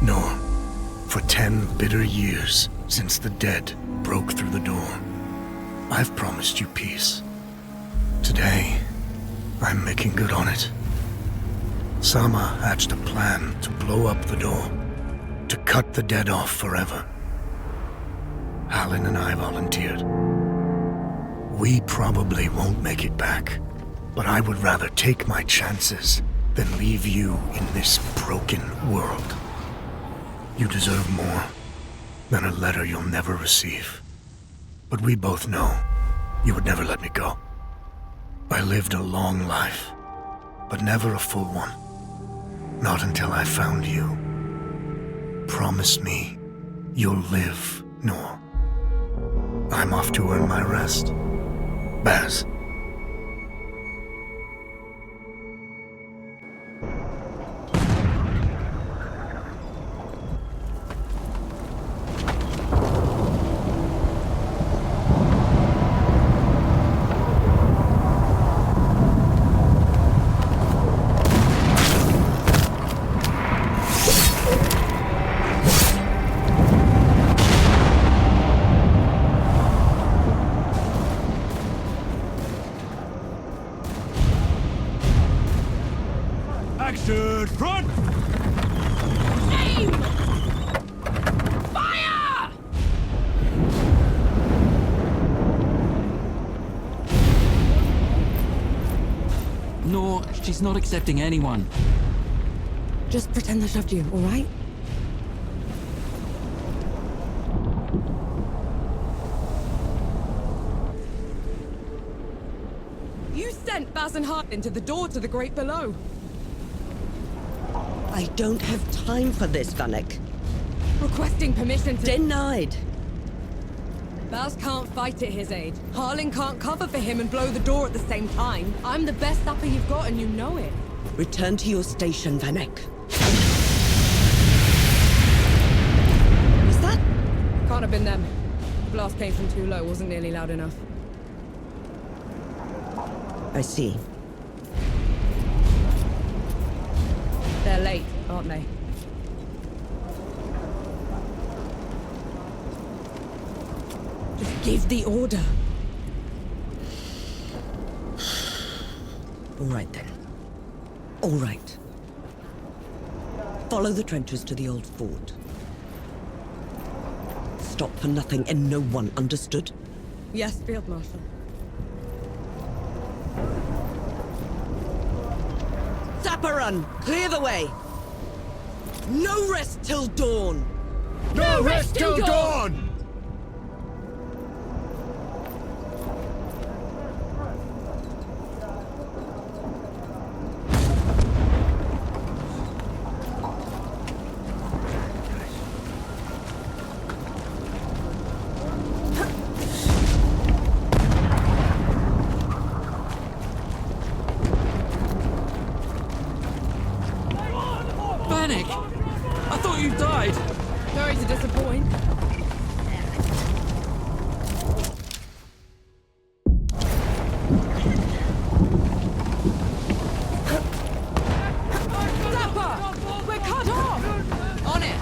nor for 10 bitter years since the dead broke through the door, I've promised you peace. Today, I'm making good on it. Sama hatched a plan to blow up the door, to cut the dead off forever. Halin and I volunteered. We probably won't make it back, but I would rather take my chances than leave you in this broken world. You deserve more than a letter you'll never receive. But we both know you would never let me go. I lived a long life, but never a full one. Not until I found you. Promise me you'll live, Noor. I'm off to earn my rest. Baz. Action front! Aim! Fire! No, she's not accepting anyone. Just pretend I shoved you, all right? You sent Baz and Hart into the door to the Great Below. I don't have time for this, Vanek. Requesting permission to... Denied. Baz can't fight at his age. Harling can't cover for him and blow the door at the same time. I'm the best upper you've got and you know it. Return to your station, Vanek. Was that? Can't have been them. The blast came from too low, wasn't nearly loud enough. I see. They're late, aren't they? Just give the order. All right, then. All right. Follow the trenches to the old fort. Stop for nothing and no one, understood? Yes, Field Marshal. Zapparun, clear the way! No rest till dawn! No rest till dawn! Vanek! I thought you died! Sorry to disappoint. Zappa! We're cut off! On it!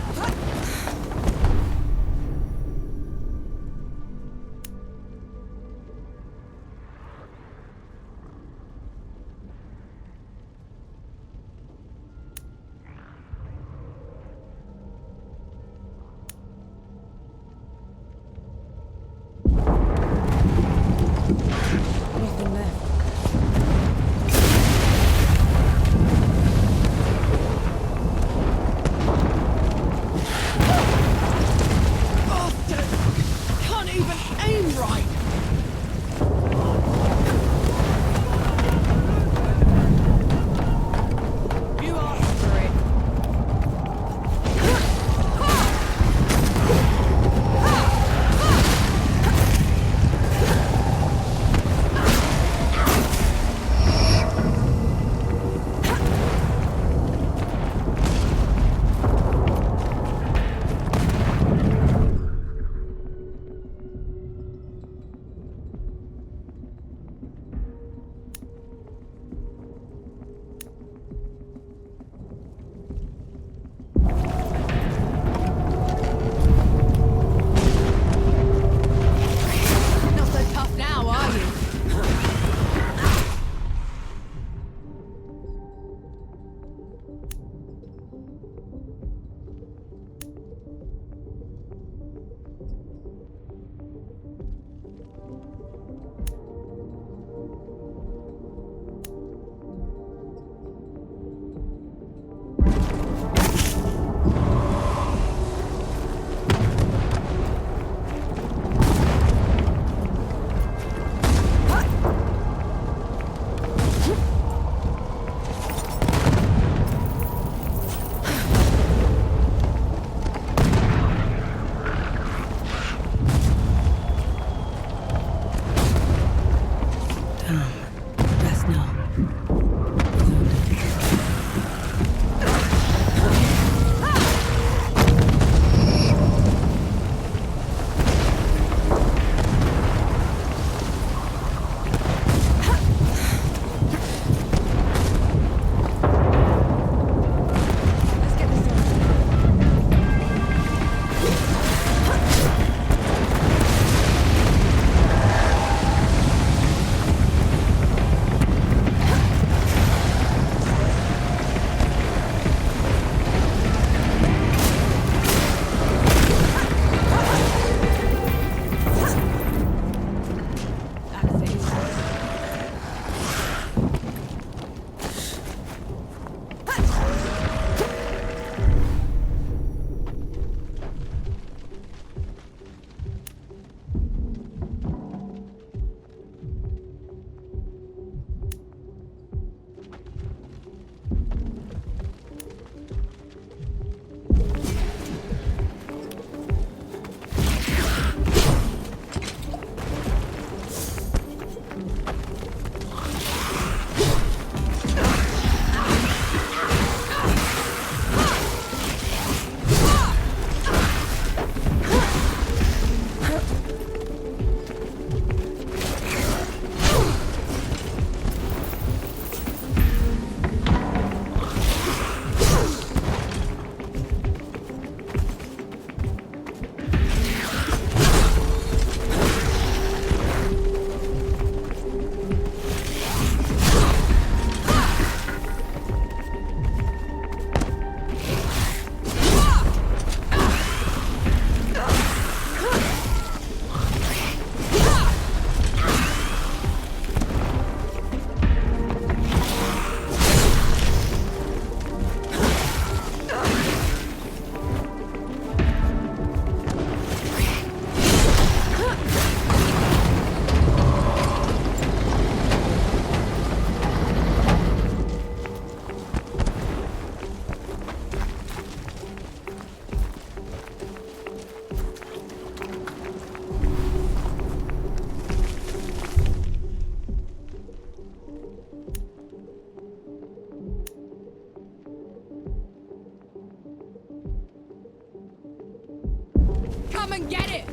Come and get it!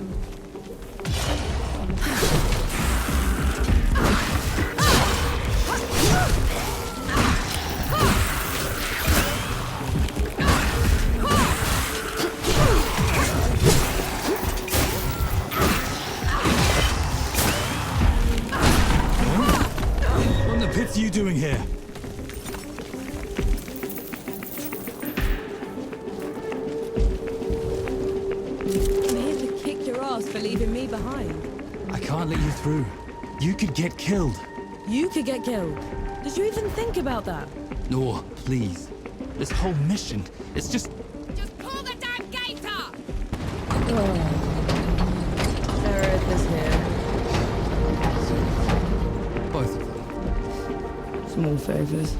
What in the pits are you doing here? For leaving me behind. I can't let you through. You could get killed. You could get killed. Did you even think about that? No, please. This whole mission, it's just... Just pull the damn gate up! Sheriff is here. both of them. Small favors.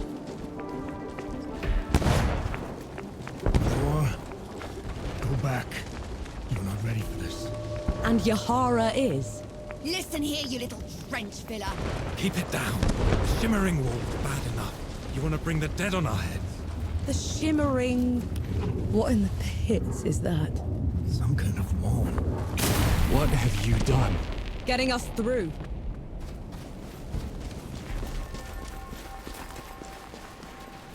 Or go back. You're not ready for this. And Yahara is? Listen here, you little trench filler. Keep it down. Shimmering wall's bad enough. You want to bring the dead on our heads? The shimmering... What in the pits is that? Some kind of wall. What have you done? Getting us through.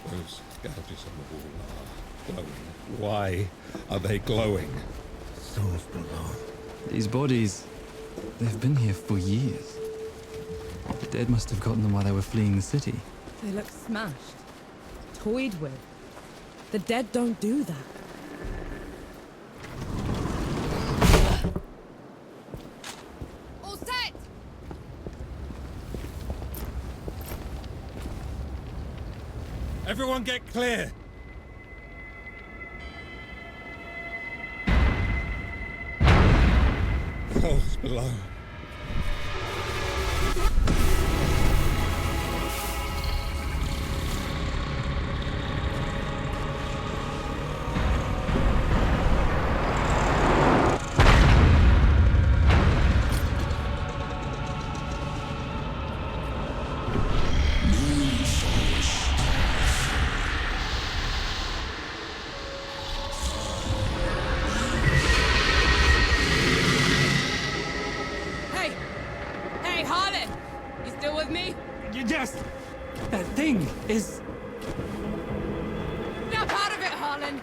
Those gouges on the wall are glowing. Why are they glowing? Souls below. These bodies, they've been here for years. The dead must have gotten them while they were fleeing the city. They look smashed. Toyed with. The dead don't do that. All set! Everyone get clear! Souls below. Yes! That thing is... Snap out of it, Harlan!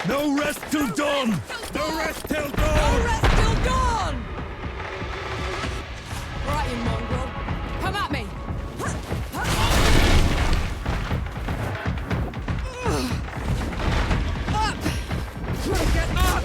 No rest till dawn! No rest till No dawn! rest till dawn! Right, you mongrel. Come at me! Up! Get up!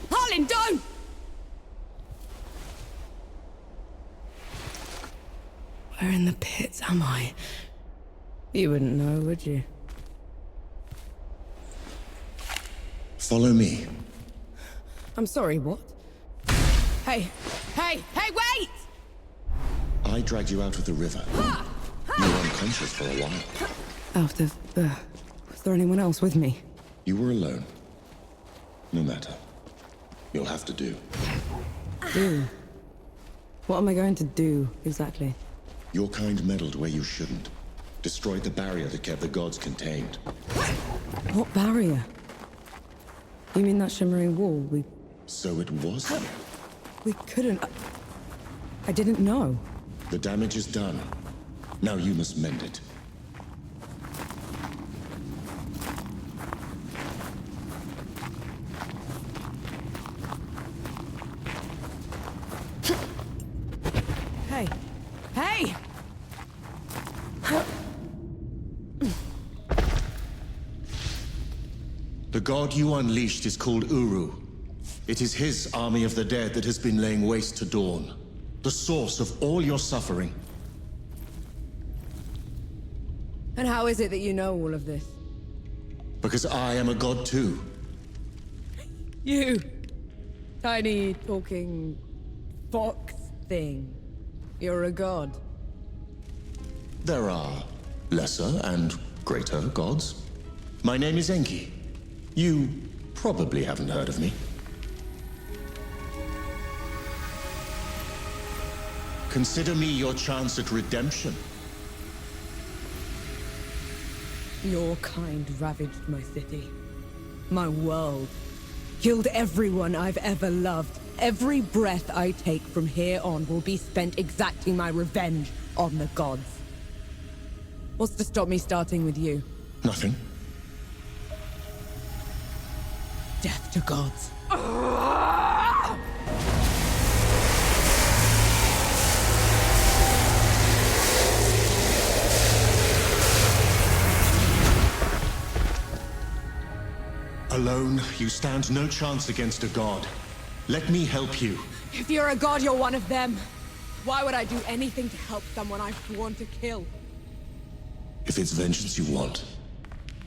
Harlan, don't! Where in the pits am I? You wouldn't know, would you? Follow me. I'm sorry, what? Hey, hey, hey, wait! I dragged you out of the river. You were unconscious for a while. Out of, was there anyone else with me? You were alone. No matter. You'll have to do. Do? What am I going to do, exactly? Your kind meddled where you shouldn't. Destroyed the barrier that kept the gods contained. What barrier? You mean that shimmering wall? So it was you. We couldn't... I didn't know. The damage is done. Now you must mend it. Hey! Hey! The god you unleashed is called Uru. It is his army of the dead that has been laying waste to Dawn. The source of all your suffering. And how is it that you know all of this? Because I am a god too. You! Tiny, talking... fox thing. You're a god. There are lesser and greater gods. My name is Enki. You probably haven't heard of me. Consider me your chance at redemption. Your kind ravaged my city. My world. Killed everyone I've ever loved. Every breath I take from here on will be spent exacting my revenge on the gods. What's to stop me starting with you? Nothing. Death to gods. Alone, you stand no chance against a god. Let me help you. If you're a god, you're one of them. Why would I do anything to help someone I've sworn to kill? If it's vengeance you want,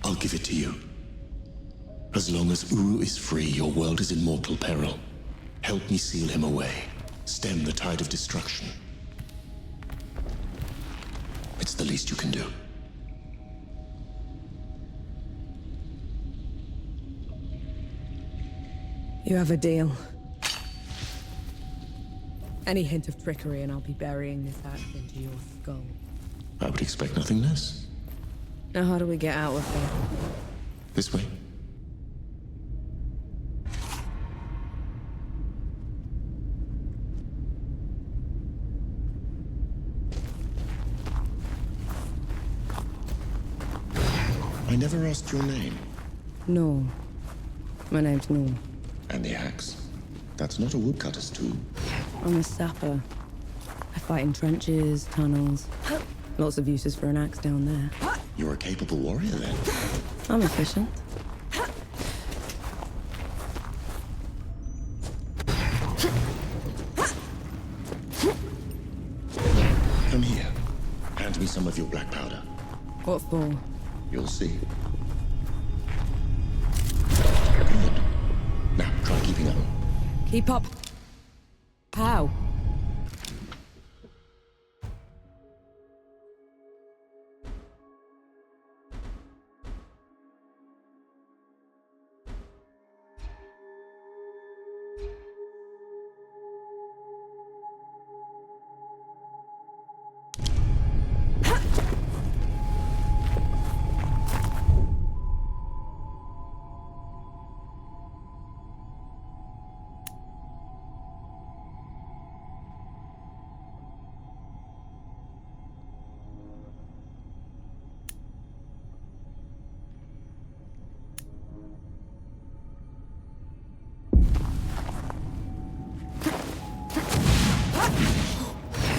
I'll give it to you. As long as Uru is free, your world is in mortal peril. Help me seal him away. Stem the tide of destruction. It's the least you can do. You have a deal. Any hint of trickery and I'll be burying this axe into your skull. I would expect nothing less. Now how do we get out of here? This way. I never asked your name. No. My name's Norm. And the axe? That's not a woodcutter's tool. I'm a sapper. I fight in trenches, tunnels. Lots of uses for an axe down there. You're a capable warrior, then. I'm efficient. Come here. Hand me some of your black powder. What for? You'll see. Good. Now, try keeping up. Keep up. How?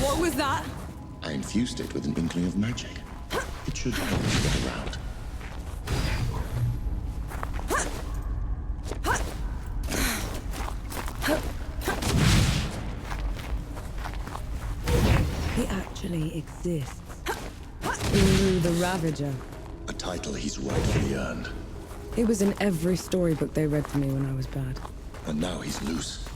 What was that? I infused it with an inkling of magic. It should help us get around. He actually exists. Uru the Ravager. A title he's rightfully earned. He was in every storybook they read to me when I was bad. And now he's loose.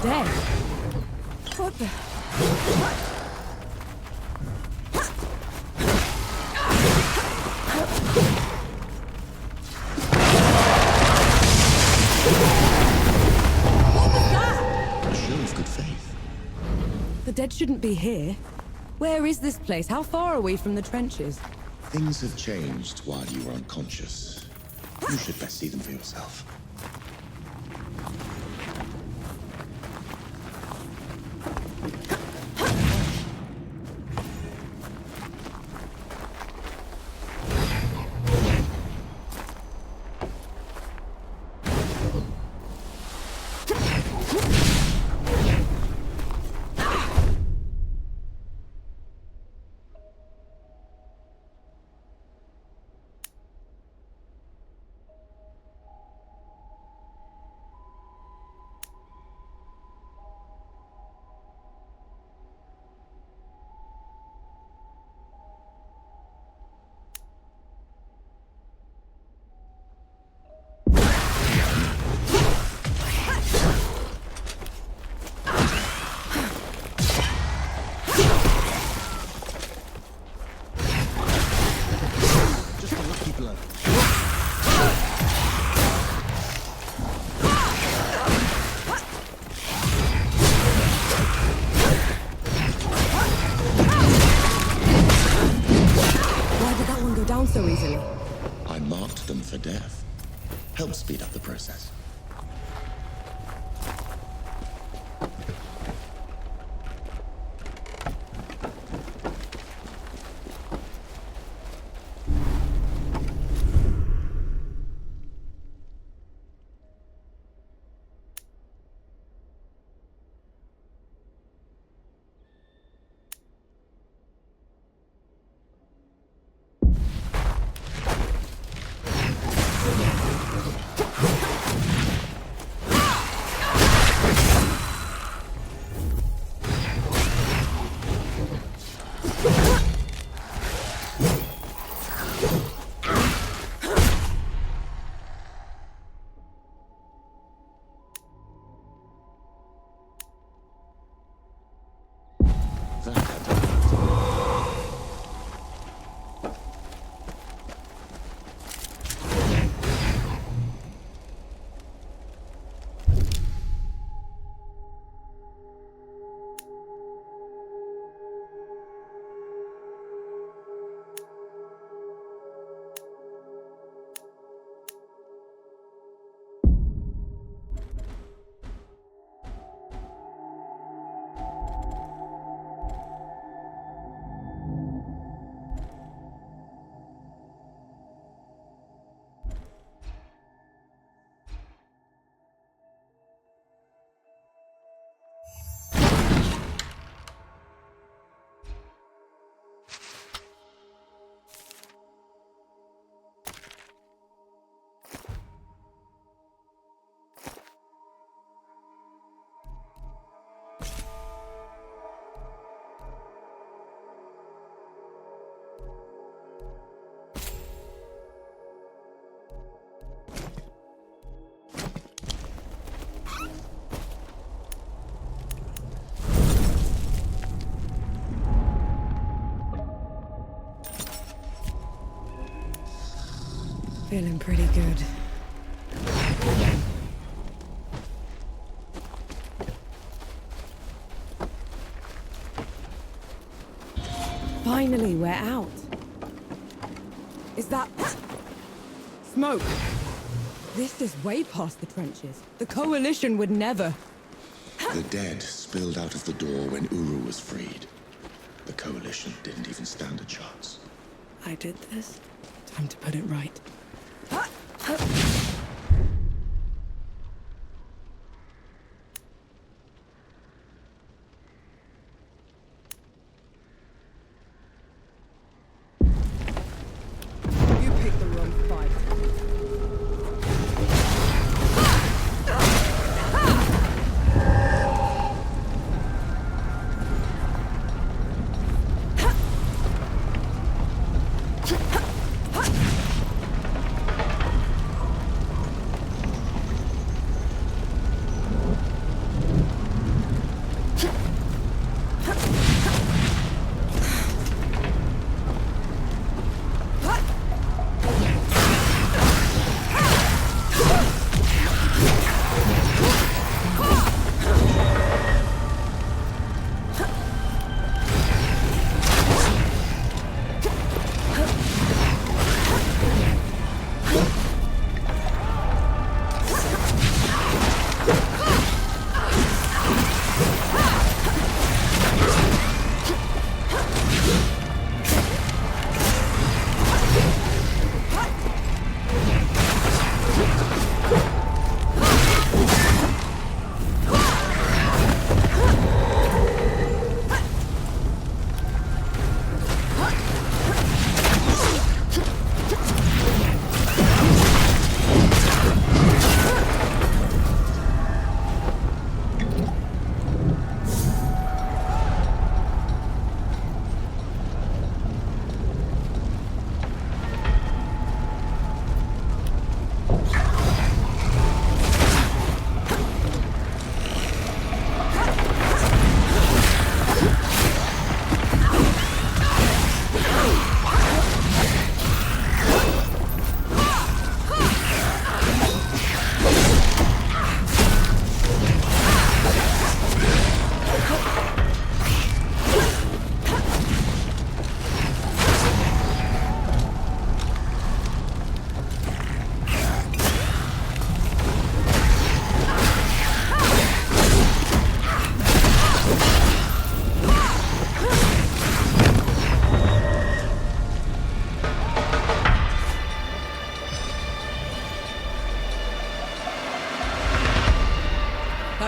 Dead? What the? What was that? A show of good faith. The dead shouldn't be here. Where is this place? How far are we from the trenches? Things have changed while you were unconscious. You should best see them for yourself. so easily? I marked them for death. Help speed up the process. Feeling pretty good. Finally, we're out. Is that... smoke? This is way past the trenches. The Coalition would never... The dead spilled out of the door when Uru was freed. The Coalition didn't even stand a chance. I did this. Time to put it right. You picked the wrong fight.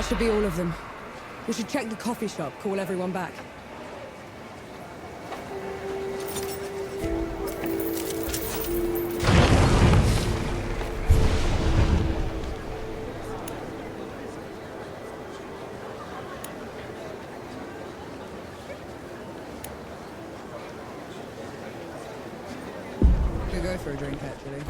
That should be all of them. We should check the coffee shop, call everyone back. Could go for a drink, actually.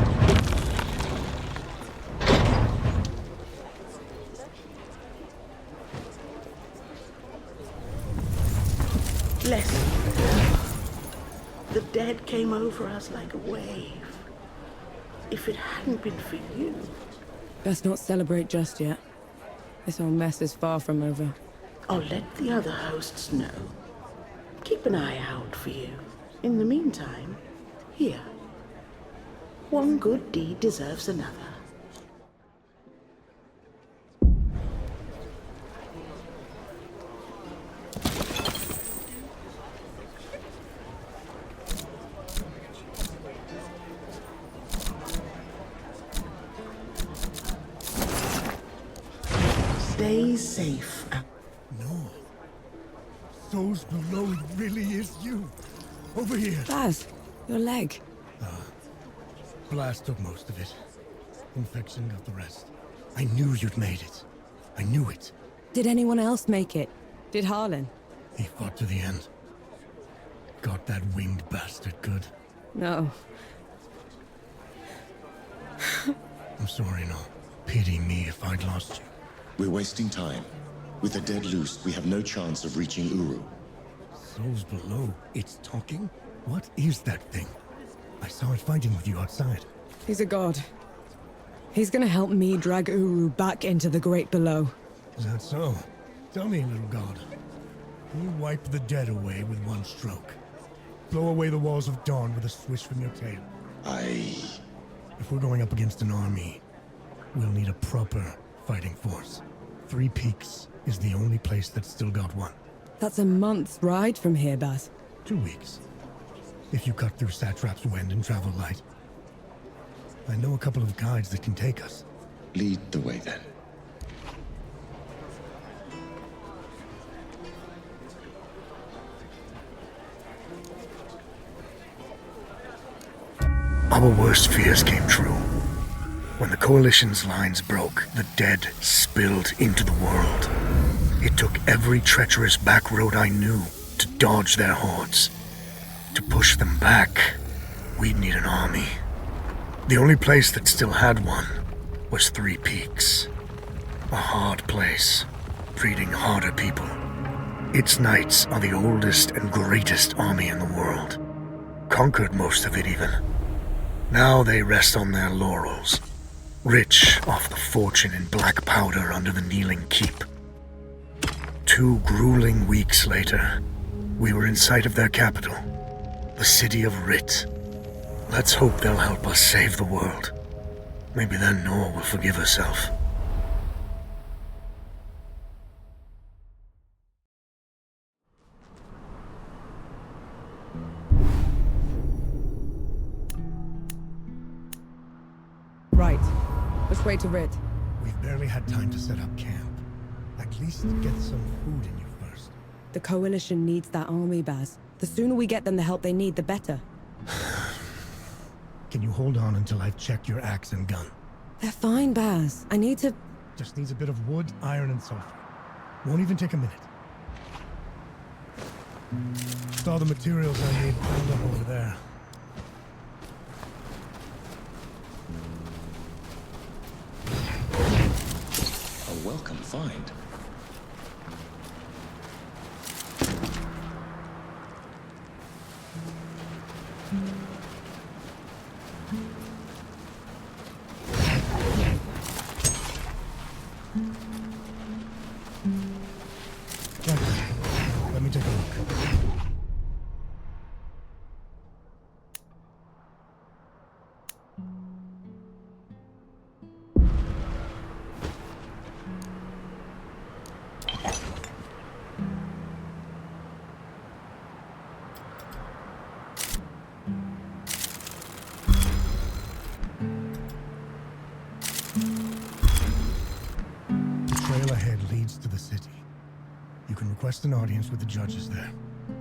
Bless you. The dead came over us like a wave. If it hadn't been for you... Best not celebrate just yet. This whole mess is far from over. I'll let the other hosts know. Keep an eye out for you. In the meantime, here. One good deed deserves another. Stay safe. No. Those below, it really is you. Over here. Baz, your leg. Blast took most of it. Infection got the rest. I knew you'd made it. I knew it. Did anyone else make it? Did Harlan? He fought to the end. Got that winged bastard good. No. I'm sorry, no. Pity me if I'd lost you. We're wasting time. With the dead loose, we have no chance of reaching Uru. Souls below. It's talking? What is that thing? I saw it fighting with you outside. He's a god. He's gonna help me drag Uru back into the great below. Is that so? Tell me, little god. You wipe the dead away with one stroke. Blow away the walls of dawn with a swish from your tail. If we're going up against an army, we'll need a proper fighting force. Three Peaks is the only place that's still got one. That's a month's ride from here, Baz. 2 weeks. If you cut through Satrap's Wind and travel light. I know a couple of guides that can take us. Lead the way, then. Our worst fears came true. When the Coalition's lines broke, the dead spilled into the world. It took every treacherous back road I knew to dodge their hordes. To push them back, we'd need an army. The only place that still had one was Three Peaks. A hard place, breeding harder people. Its knights are the oldest and greatest army in the world. Conquered most of it even. Now they rest on their laurels, rich off the fortune in black powder under the kneeling keep. 2 grueling weeks later, we were in sight of their capital, the city of Rit. Let's hope they'll help us save the world. Maybe then Nor will forgive herself. Right. Which way to Rid? We've barely had time to set up camp. At least get some food in you first. The Coalition needs that army, Baz. The sooner we get them the help they need, the better. Can you hold on until I've checked your axe and gun? They're fine, Baz. I need to... Just needs a bit of wood, iron, and sulfur. Won't even take a minute. Saw the materials I need piled up over there. A welcome find. Let me take a look. can request an audience with the judges there.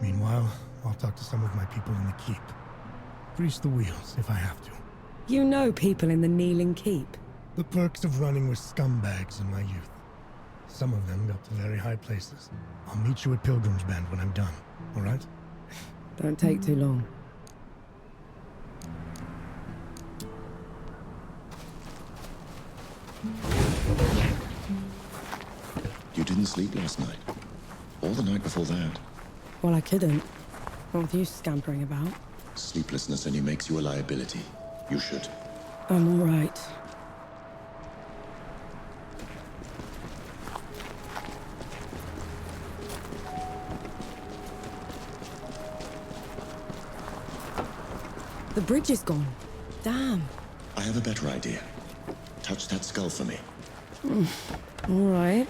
Meanwhile, I'll talk to some of my people in the keep. Grease the wheels if I have to. You know people in the Kneeling Keep. The perks of running with scumbags in my youth. Some of them got to very high places. I'll meet you at Pilgrim's Bend when I'm done, all right? Don't take too long. You didn't sleep last night? Or the night before that? Well, I couldn't. Not with you scampering about. Sleeplessness only makes you a liability. You should. I'm all right. The bridge is gone. Damn. I have a better idea. Touch that skull for me. All right.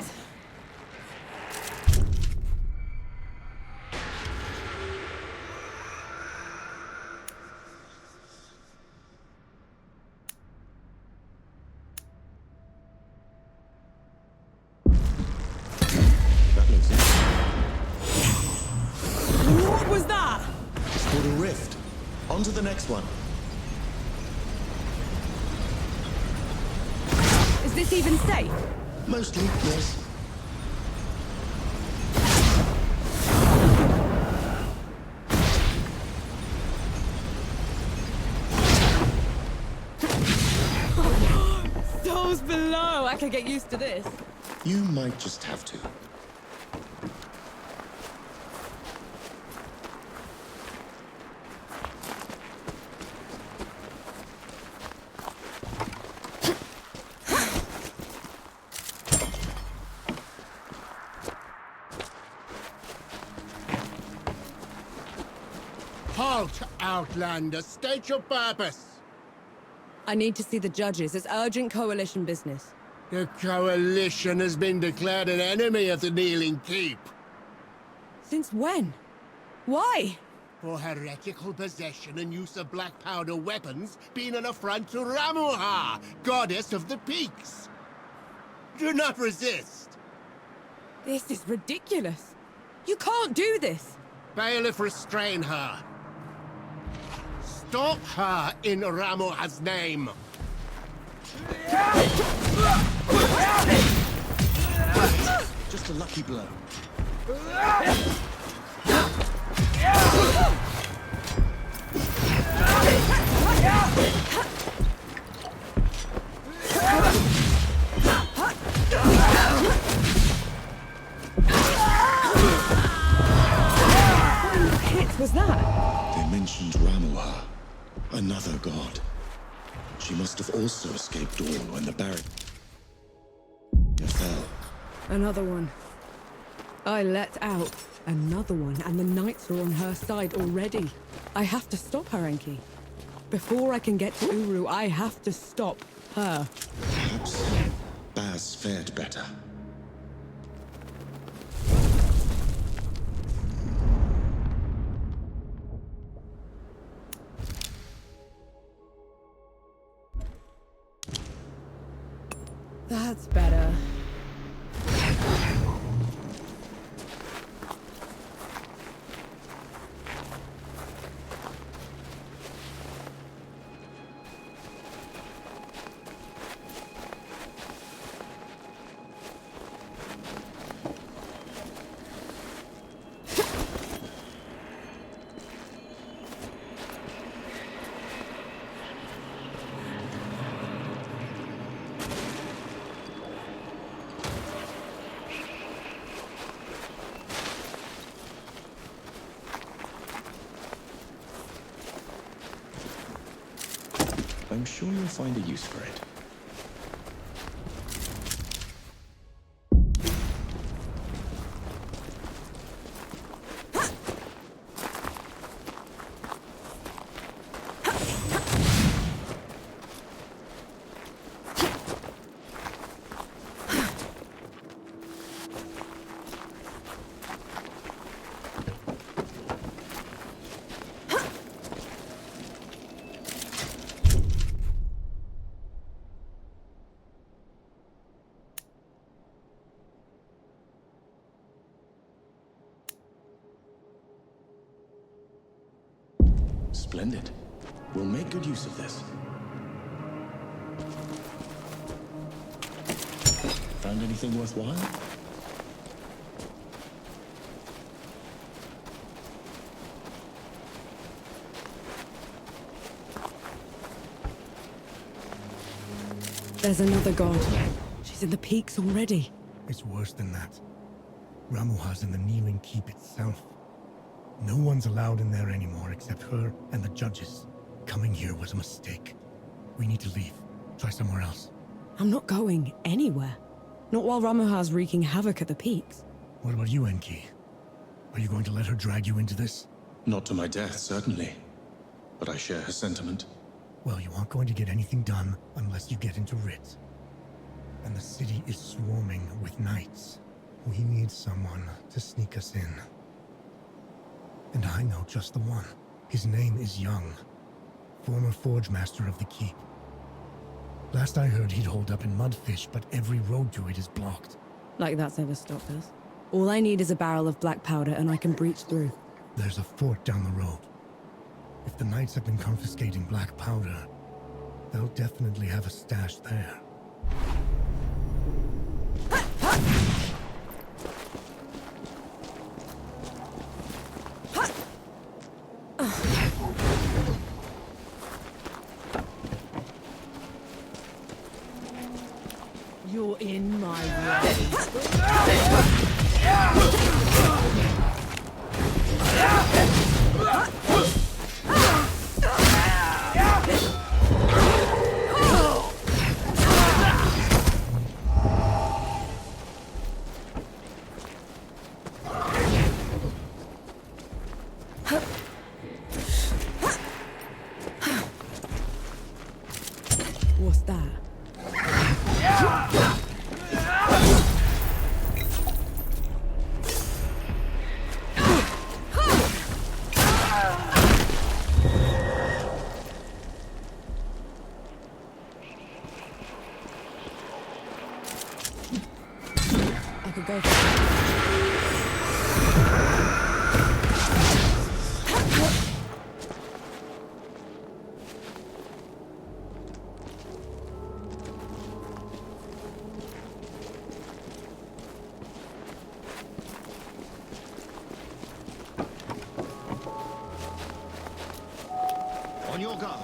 That looks it. What was that? It's called a rift. On to the next one. Is this even safe? Mostly, yes. Those below! I can get used to this. You might just have to. Halt, Outlander. State your purpose. I need to see the judges. It's urgent Coalition business. The Coalition has been declared an enemy of the Kneeling Keep. Since when? Why? For heretical possession and use of black powder weapons being an affront to Ramuha, goddess of the peaks. Do not resist. This is ridiculous. You can't do this. Bailiff, restrain her. Stop her in Ramuha's name. Just a lucky blow. What was that? They mentioned Ramuha, another god. She must have also escaped Dawn when the barrier fell. Another one. I let out another one, and the knights are on her side already. I have to stop her, Enki. Before I can get to Uru, I have to stop her. Perhaps Baz fared better. That's better. I'm sure you'll find a use for it. Splendid. We'll make good use of this. Found anything worthwhile? There's another god. She's in the peaks already. It's worse than that. Ramuha's in the kneeling keep itself. No one's allowed in there anymore except her and the judges. Coming here was a mistake. We need to leave. Try somewhere else. I'm not going anywhere. Not while Ramuha's wreaking havoc at the peaks. What about you, Enki? Are you going to let her drag you into this? Not to my death, certainly. But I share her sentiment. Well, you aren't going to get anything done unless you get into Rit. And the city is swarming with knights. We need someone to sneak us in. And I know just the one. His name is Young, former forge master of the keep. Last I heard, he'd hold up in Mudfish, but every road to it is blocked. Like that's ever stopped us. All I need is a barrel of black powder and I can breach through. There's a fort down the road. If the knights have been confiscating black powder, they'll definitely have a stash there. You're in my way. What's that? I could go for it. On your guard.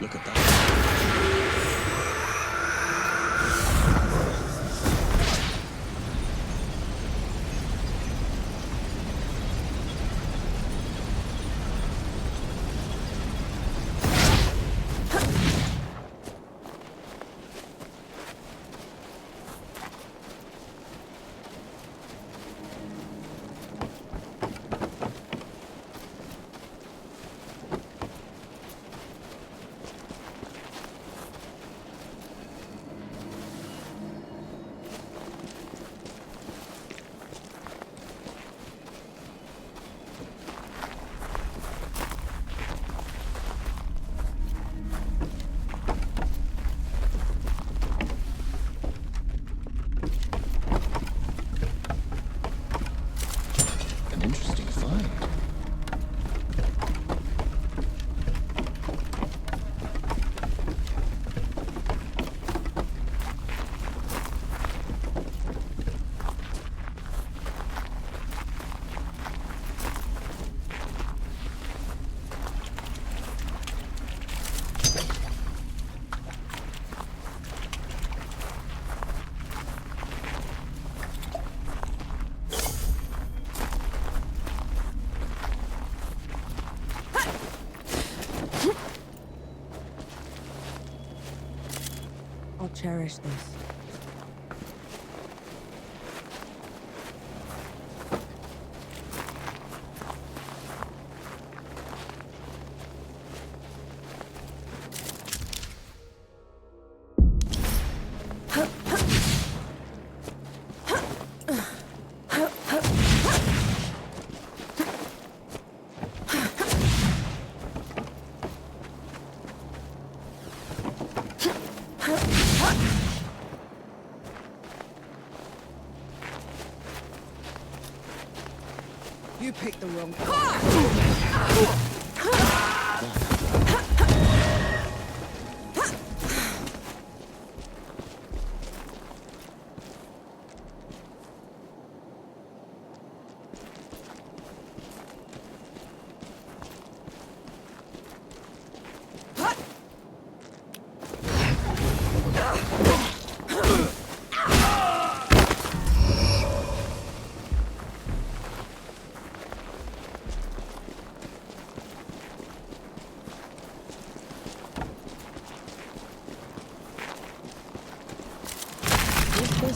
Look at that. I'll cherish this. You picked the wrong card.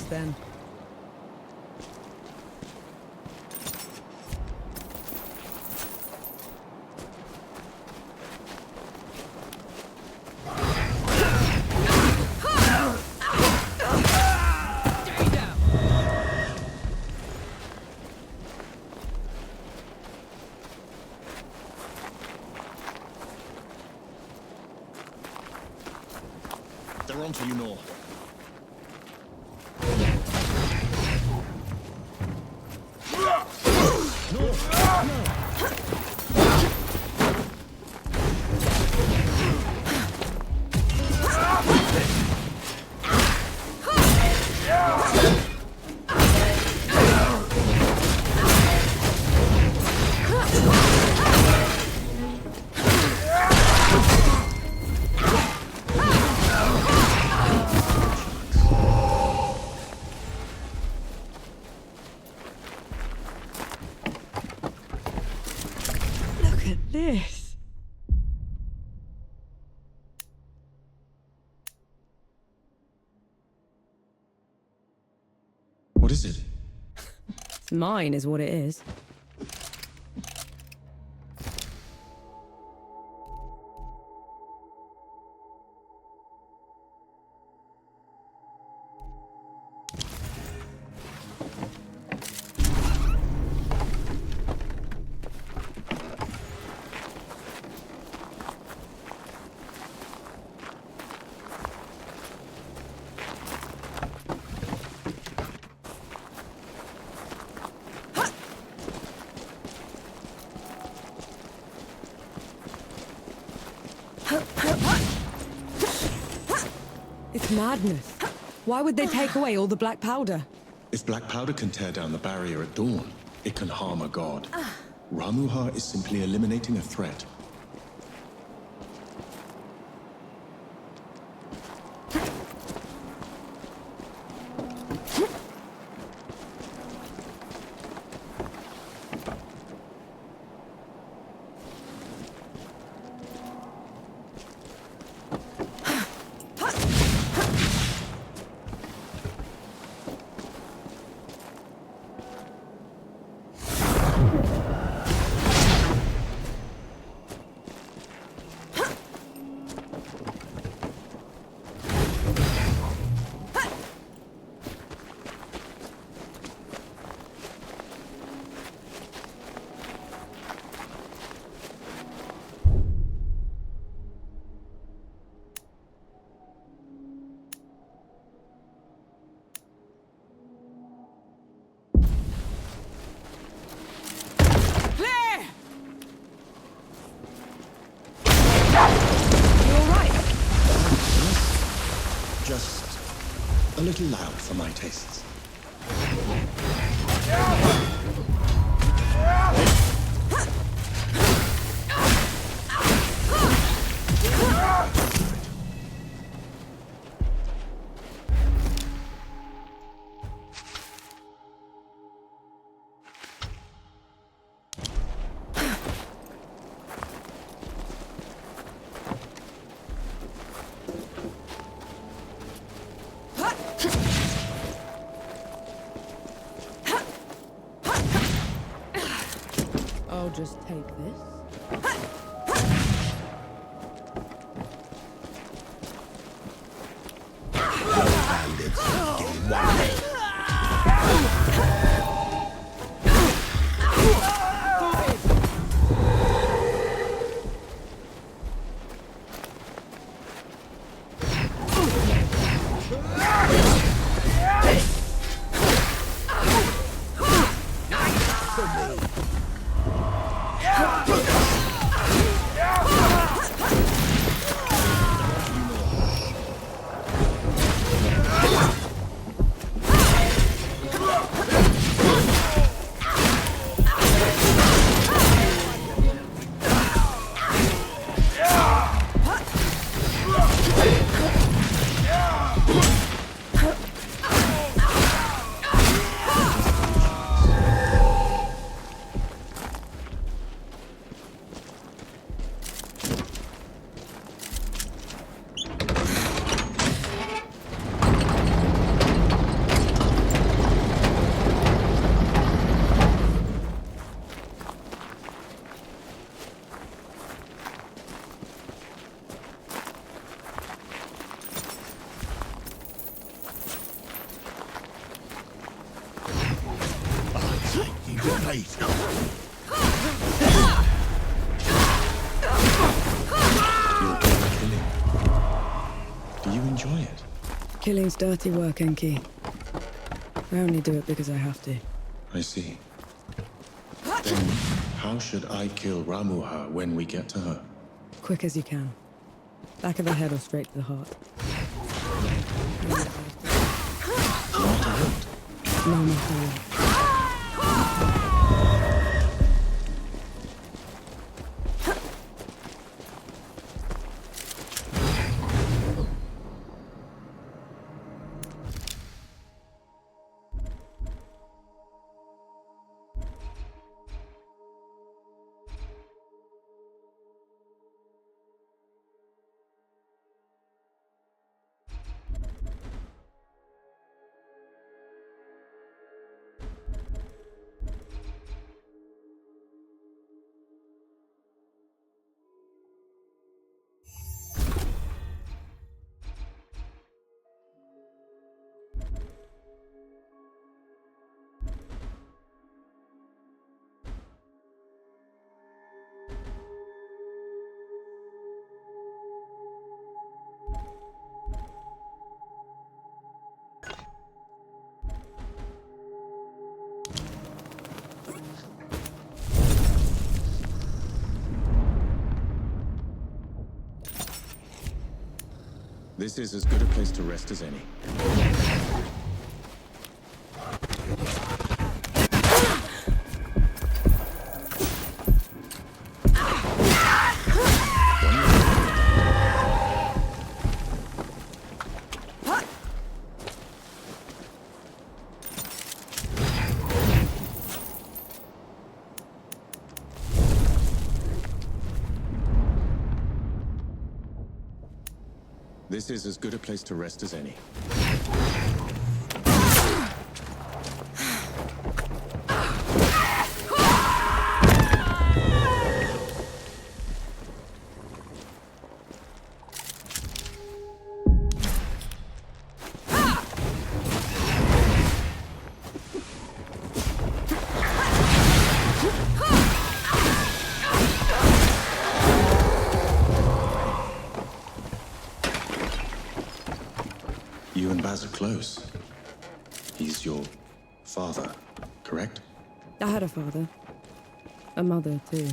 Then. They're on to you, Nor. This. What is it? It's mine, is what it is. It's madness. Why would they take away all the black powder? If black powder can tear down the barrier at dawn, it can harm a god. Ramuha is simply eliminating a threat. Just a little loud for my tastes. just take this? Bandits, getting wild. Killing's dirty work, Enki. I only do it because I have to. I see. Then how should I kill Ramuha when we get to her? Quick as you can. Back of the head or straight to the heart. No matter what. This is as good a place to rest as any. This is as good a place to rest as any. You and Baz are close. He's your father, correct? I had a father. A mother, too.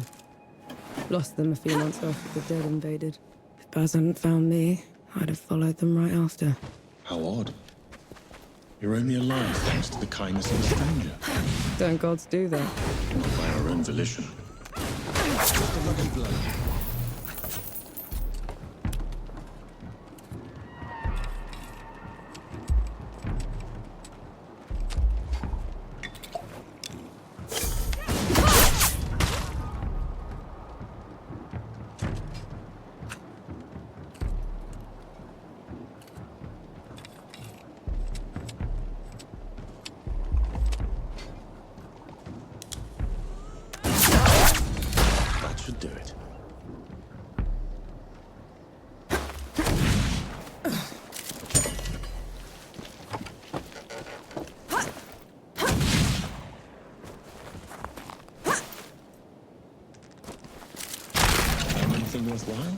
Lost them a few months after the dead invaded. If Baz hadn't found me, I'd have followed them right after. How odd. You're only alive thanks to the kindness of a stranger. Don't gods do that? Not by our own volition. while?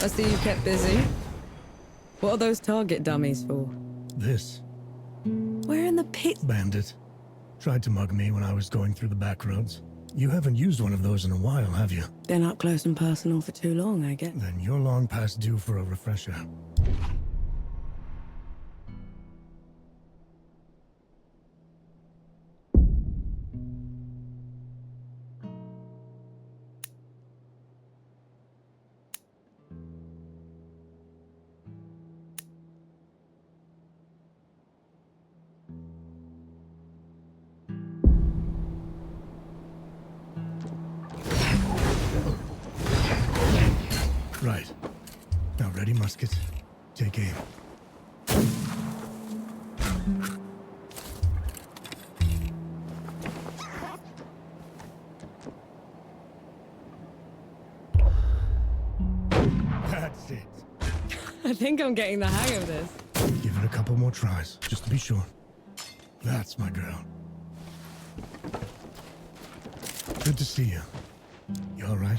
I see you kept busy. What are those target dummies for? This Where in the pit? bandit tried to mug me when I was going through the back roads. You haven't used one of those in a while, have you? Been up close and personal for too long, I guess. Then you're long past due for a refresher. Right. Now ready, musket. Take aim. That's it. I think I'm getting the hang of this. Give it a couple more tries, just to be sure. That's my girl. Good to see you. You all right?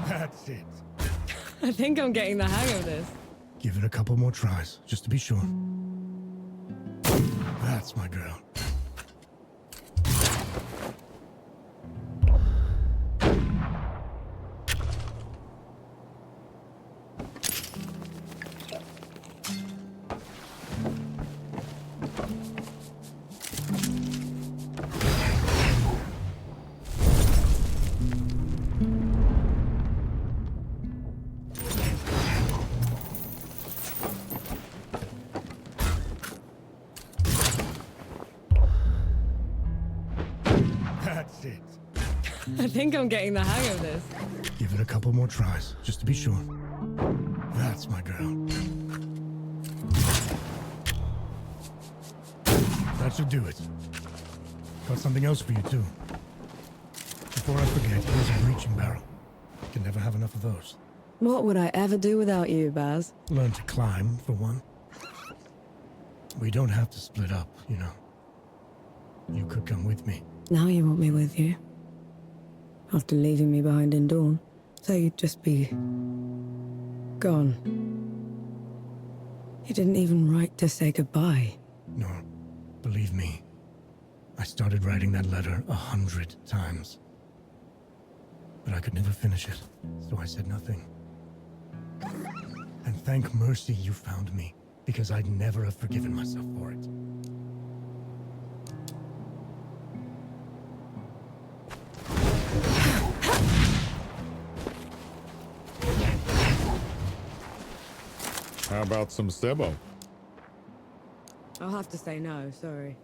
That's it. I think I'm getting the hang of this. Give it a couple more tries, just to be sure. That's my girl. That's it. I think I'm getting the hang of this. Give it a couple more tries, just to be sure. That's my girl. That should do it. Got something else for you, too. Before I forget, here's a breaching barrel. Can never have enough of those. What would I ever do without you, Baz? Learn to climb, for one. We don't have to split up, you know. You could come with me. Now you want me with you. After leaving me behind in Dawn. So you'd just be... gone. You didn't even write to say goodbye. No, believe me. I started writing that letter 100 times. But I could never finish it, so I said nothing. And thank mercy you found me, because I'd never have forgiven myself for it. How about some Sebo? I'll have to say no, sorry.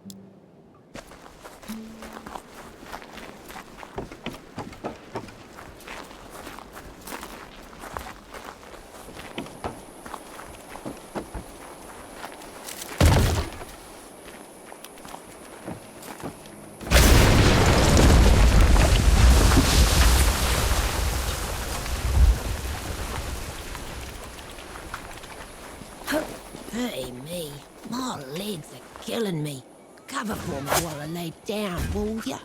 cover for me while I lay down, will ya?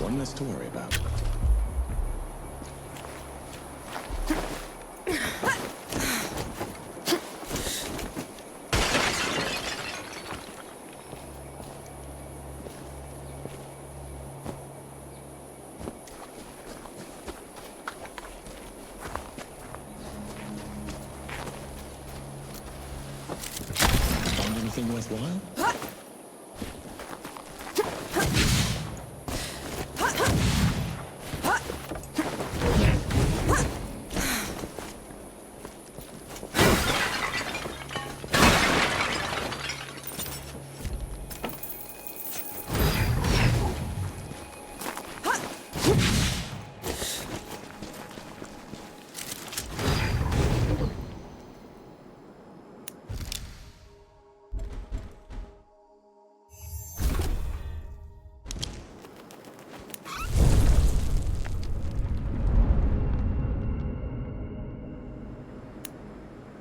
One less to worry about. Find anything worthwhile?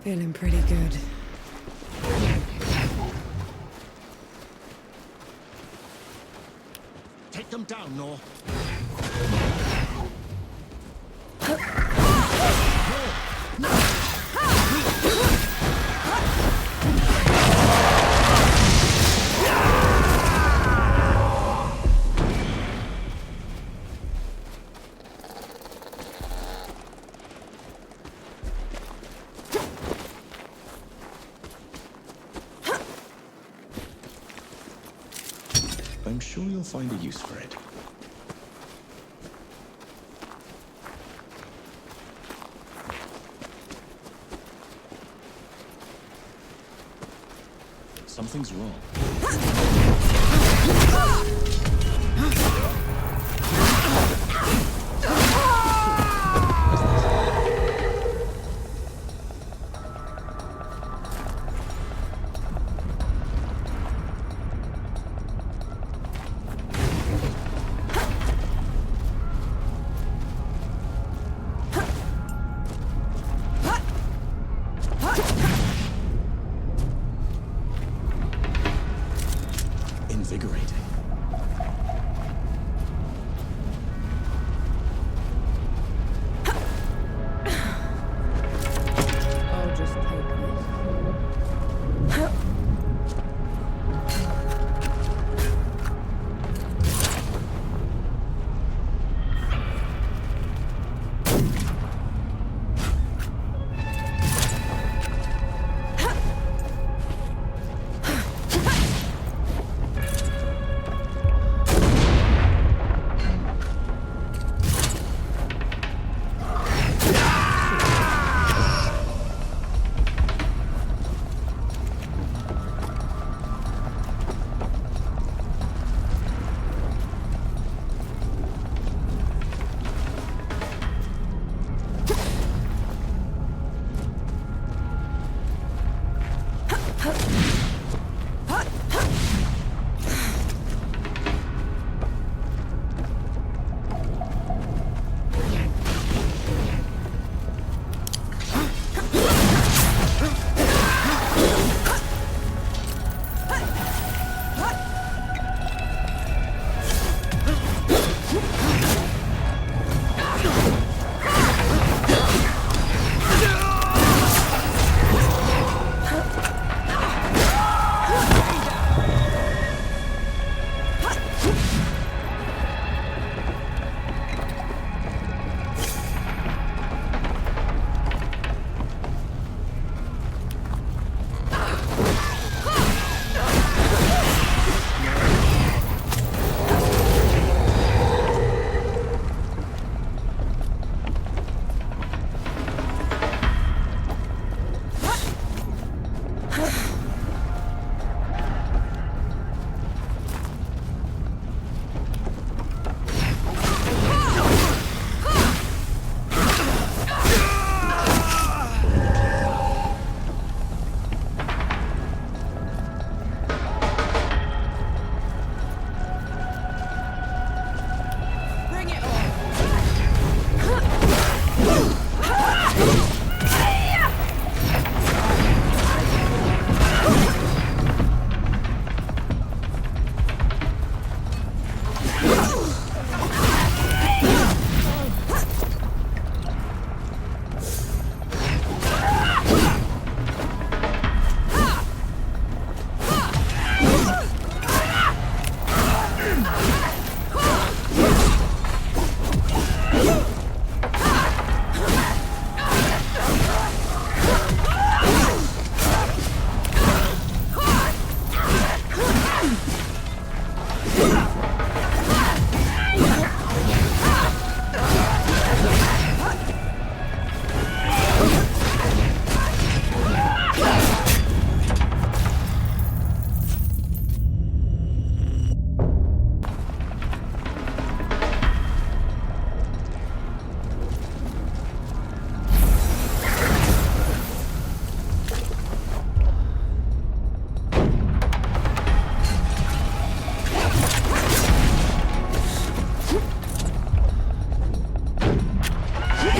Feeling pretty good. Take them down, Nor. I'm sure you'll find a use for it. Something's wrong.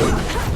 Ha!